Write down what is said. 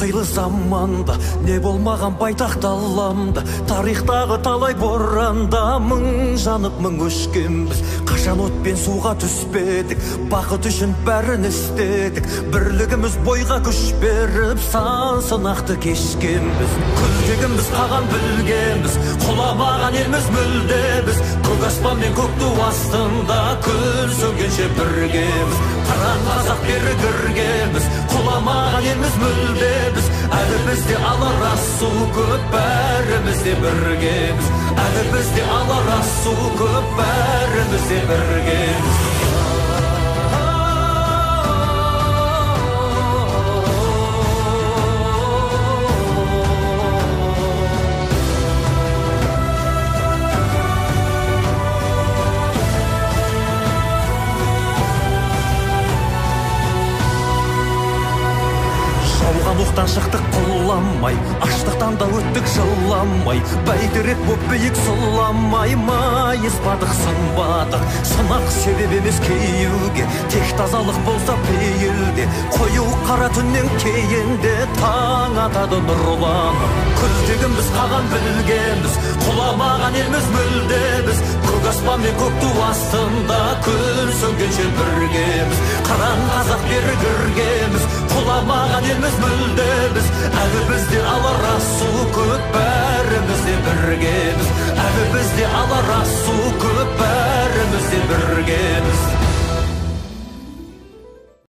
қилы заманда не болмаған байтақ даламда, тарихтағы талай боранда мың жанып мың өшкенбіз. Қашан отпен суға түспедік, бақыт үшін бәрін істедік, бірлігіміз бойға күш беріп сан сынақты кешкенбіз. Күлтегіміз қаған білгенбіз, құламаған елміз мүлдеміз, көк аспан мен көк ту астында күн сөнгенше біргеміз. Қыран қазақ бері кіргенбіз, құламаған елміз мүлдеміз, әлі бізде алар асу көп, бәріміз де біргеміз. Әлі бізде алар асу көп, бәріміз де біргеміз. Жауған оқтан шықтық құламай, аштықтан да өттік жыламай, бәйтерек боп биік сұламай, майыспадық сынбадық. Сынақ себеп емес кейеуге, тек тазалық болса пейілде, қою қара түннен кейінде таң атады нұрланып. Күлтегіміз қаған білгенбіз, құламаған елміз мүлдеміз, көк аспан мен көк ту астында күн сөнгенше біргеміз. Қыран қазақ бері кіргенбіз, құламаған елміз мүлдеміз, әлі бізде алар асу көп, бәріміз де біргеміз. Әлі бізде алар асу